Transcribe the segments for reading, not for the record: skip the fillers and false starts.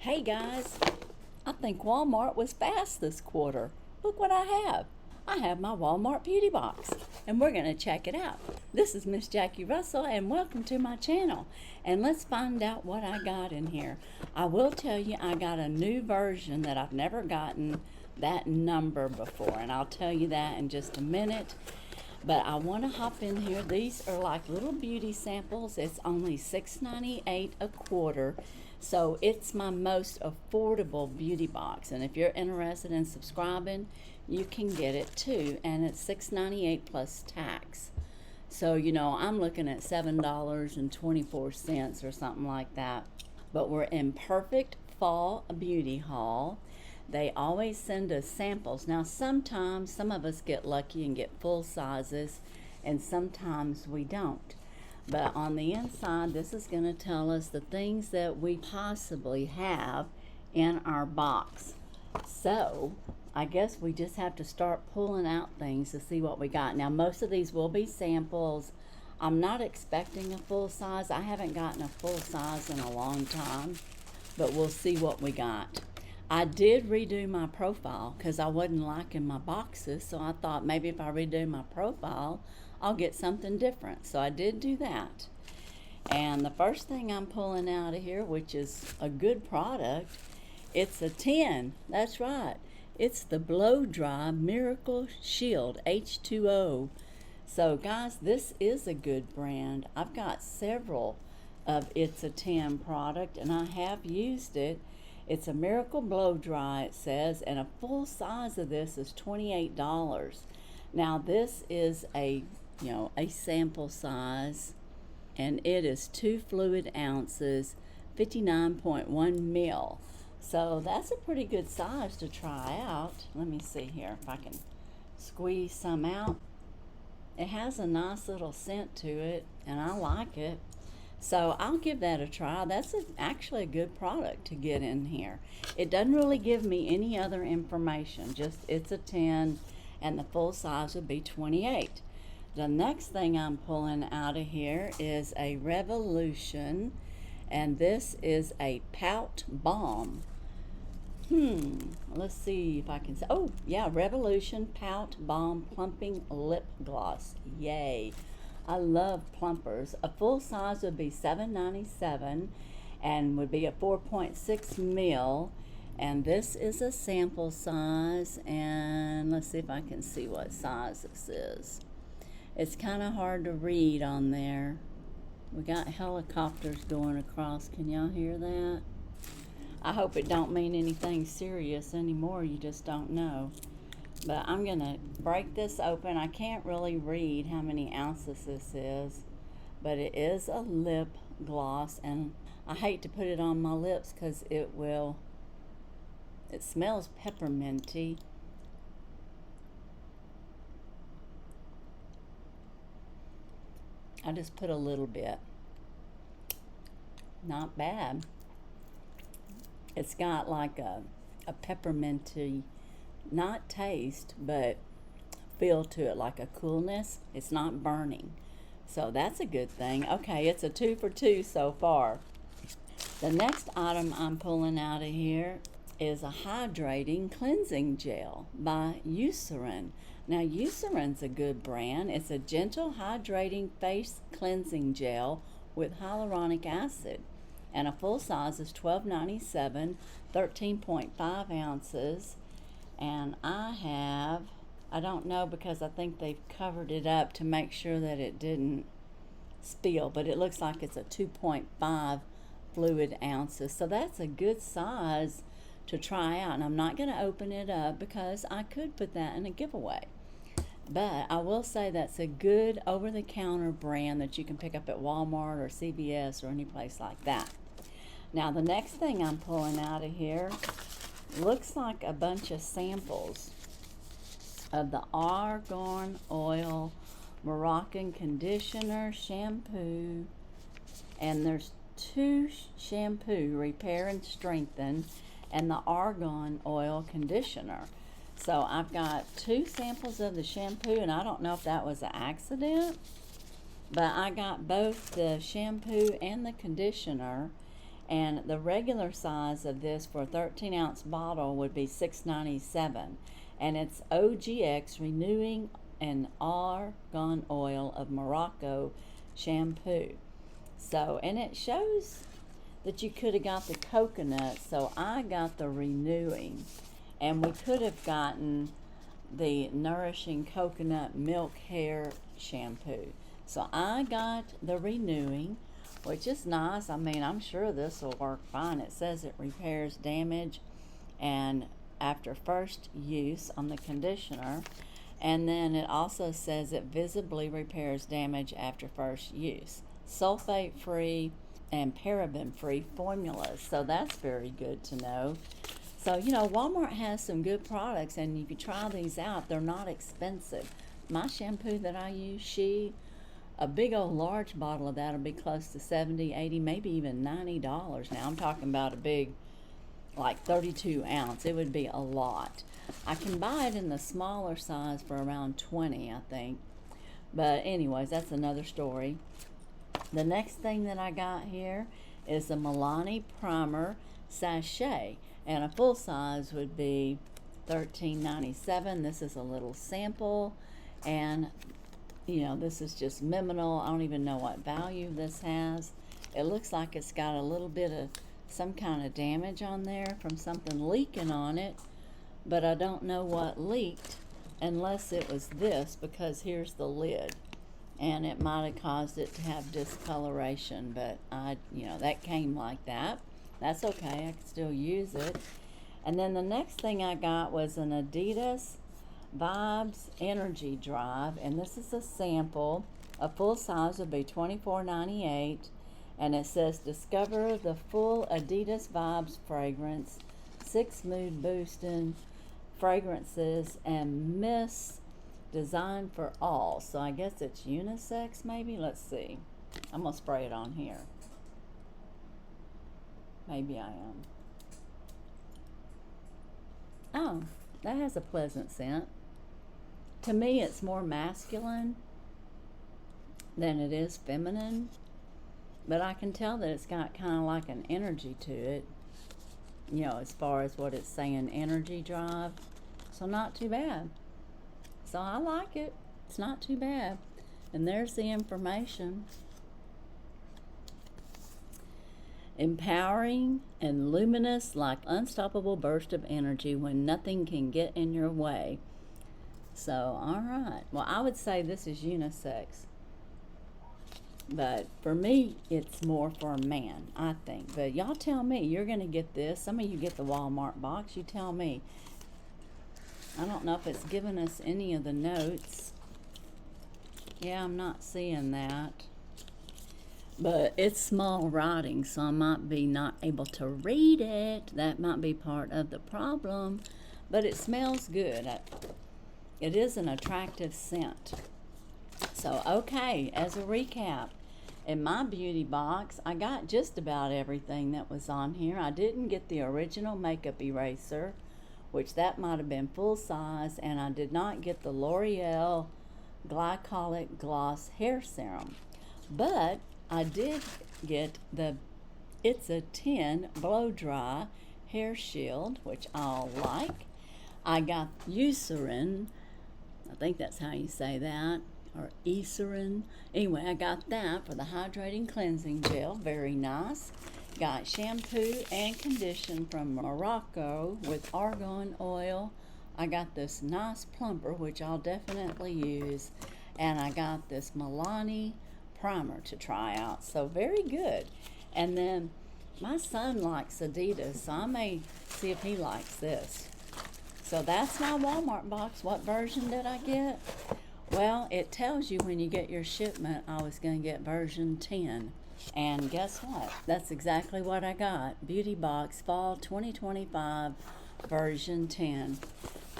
Hey guys, I think Walmart was fast this quarter. Look what I have. I have my Walmart beauty box and we're going to check it out. This is Miss Jackie Russell and welcome to my channel. And let's find out what I got in here. I will tell you I got a new version that I've never gotten that number before, and I'll tell you that in just a minute. But I want to hop in here. These are like little beauty samples. It's only $6.98 a quarter. So it's my most affordable beauty box. And if you're interested in subscribing, you can get it too. And it's $6.98 plus tax. So, you know, I'm looking at $7.24 or something like that. But we're in perfect fall beauty haul. They always send us samples. Now, sometimes some of us get lucky and get full sizes, and sometimes we don't. But on the inside, this is going to tell us the things that we possibly have in our box. So, I guess we just have to start pulling out things to see what we got. Now, most of these will be samples. I'm not expecting a full size. I haven't gotten a full size in a long time, but we'll see what we got. I did redo my profile because I wasn't liking my boxes, so I thought maybe if I redo my profile, I'll get something different. So I did do that. And the first thing I'm pulling out of here, which is a good product, it's a 10. That's right. It's the Blow Dry Miracle Shield H2O. So guys, this is a good brand. I've got several of It's a 10 product and I have used it. It's a Miracle Blow Dry, it says, and a full size of this is $28. Now this is a sample size, and it is 2 fluid ounces, 59.1 mil. So that's a pretty good size to try out. Let me see here if I can squeeze some out. It has a nice little scent to it, and I like it. So I'll give that a try. That's actually a good product to get in here. It doesn't really give me any other information, just it's a 10 and the full size would be 28. The next thing I'm pulling out of here is a Revolution, and this is a Pout Balm. Let's see if I can say, oh yeah, Revolution Pout Balm Plumping Lip Gloss. Yay. I love plumpers. A full size would be $7.97 and would be a 4.6 mil. And this is a sample size. And let's see if I can see what size this is. It's kind of hard to read on there. We got helicopters going across. Can y'all hear that? I hope it don't mean anything serious anymore. You just don't know. But I'm going to break this open. I can't really read how many ounces this is, but it is a lip gloss, and I hate to put it on my lips because it smells pepperminty. I just put a little bit. Not bad. It's got like a pepperminty, not taste, but feel to it, like a coolness. It's not burning, so that's a good thing. Okay, it's a 2 for 2 so far. The next item I'm pulling out of here is a hydrating cleansing gel by Eucerin. Now Eucerin's a good brand. It's a gentle hydrating face cleansing gel with hyaluronic acid, and a full size is $12.97, 13.5 ounces. And I don't know because I think they've covered it up to make sure that it didn't spill, but it looks like it's a 2.5 fluid ounces. So that's a good size to try out. And I'm not going to open it up because I could put that in a giveaway. But I will say that's a good over-the-counter brand that you can pick up at Walmart or CVS or any place like that. Now the next thing I'm pulling out of here looks like a bunch of samples of the Argan Oil Moroccan Conditioner Shampoo, and there's 2 shampoo, Repair and Strengthen, and the Argan Oil Conditioner. So I've got 2 samples of the shampoo, and I don't know if that was an accident, but I got both the shampoo and the conditioner, And the regular size of this for a 13-ounce bottle would be $6.97. And it's OGX Renewing and Argan Oil of Morocco shampoo. So, and it shows that you could have got the coconut, so I got the Renewing. And we could have gotten the Nourishing Coconut Milk Hair Shampoo. So I got the Renewing, which is nice. I mean, I'm sure this will work fine. It says it repairs damage and after first use on the conditioner. And then it also says it visibly repairs damage after first use. Sulfate-free and paraben-free formulas. So that's very good to know. So, you know, Walmart has some good products, and you can try these out. They're not expensive. My shampoo that I use, a big old large bottle of that will be close to $70, $80, maybe even $90. Now, I'm talking about a big, like 32 ounce. It would be a lot. I can buy it in the smaller size for around $20, I think. But anyways, that's another story. The next thing that I got here is the Milani Primer Sachet. And a full size would be $13.97. This is a little sample. And, you know, this is just minimal. I don't even know what value this has. It looks like it's got a little bit of some kind of damage on there from something leaking on it. But I don't know what leaked unless it was this, because here's the lid. And it might have caused it to have discoloration. But, you know, that came like that. That's okay, I can still use it. And then the next thing I got was an Adidas Vibes Energy Drive, and this is a sample. A full size would be $24.98, and it says discover the full Adidas Vibes fragrance, 6 mood boosting fragrances, and mist designed for all. So I guess it's unisex maybe. Let's see. I'm gonna spray it on here. Maybe I am. Oh, that has a pleasant scent. To me, it's more masculine than it is feminine. But I can tell that it's got kind of like an energy to it. You know, as far as what it's saying, energy drive. So not too bad. So I like it. It's not too bad. And there's the information. Empowering and luminous, like unstoppable burst of energy when nothing can get in your way. So, all right. Well, I would say this is unisex. But for me, it's more for a man, I think. But y'all tell me. You're going to get this. Some of you get the Walmart box. You tell me. I don't know if it's given us any of the notes. Yeah, I'm not seeing that. But it's small writing, so I might be not able to read it. That might be part of the problem. But it smells good. It is an attractive scent. So, okay, as a recap, in my beauty box, I got just about everything that was on here. I didn't get the original makeup eraser, which that might have been full size, and I did not get the L'Oreal Glycolic Gloss Hair Serum. But I did get the It's a 10 Blow Dry Hair Shield, which I'll like. I got Eucerin, I think that's how you say that, or Eucerin. Anyway, I got that for the Hydrating Cleansing Gel, very nice. Got shampoo and condition from Morocco with argan oil. I got this nice plumper, which I'll definitely use. And I got this Milani primer to try out. So very good. And then my son likes Adidas, so I may see if he likes this. So that's my Walmart box. What version did I get? Well, it tells you when you get your shipment, I was going to get version 10. And guess what? That's exactly what I got. Beauty Box Fall 2025 version 10.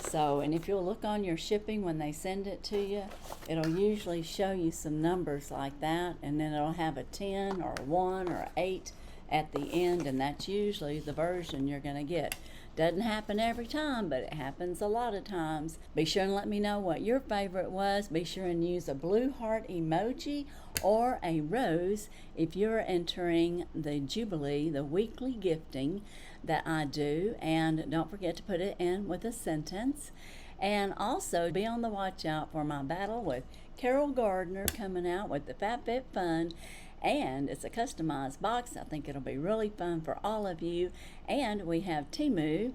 So, and if you'll look on your shipping when they send it to you, it'll usually show you some numbers like that, and then it'll have a 10 or a 1 or an 8 at the end, and that's usually the version you're going to get. Doesn't happen every time, but it happens a lot of times. Be sure and let me know what your favorite was. Be sure and use a blue heart emoji or a rose if you're entering the Jubilee, the weekly gifting that I do. And don't forget to put it in with a sentence. And also be on the watch out for my battle with Carol Gardner coming out with the FabFitFun. And it's a customized box. I think it'll be really fun for all of you. And we have TEMU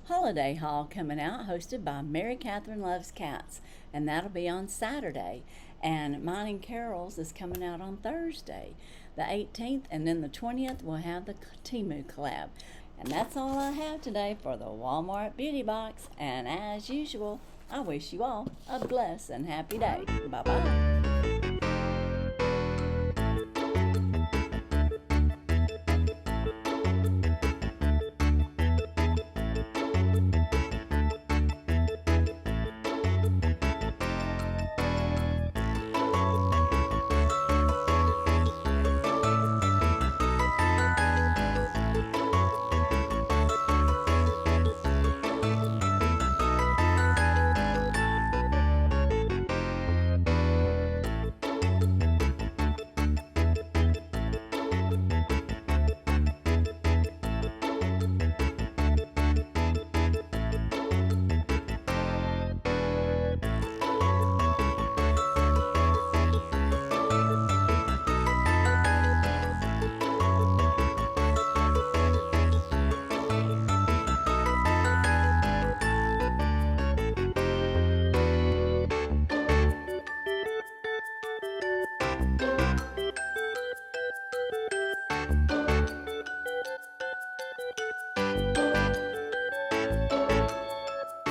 Holiday Haul coming out, hosted by Mary Catherine Loves Cats. And that'll be on Saturday. And mine and Carol's is coming out on Thursday, the 18th. And then the 20th, we'll have the TEMU collab. And that's all I have today for the Walmart Beauty Box. And as usual, I wish you all a blessed and happy day. Bye-bye.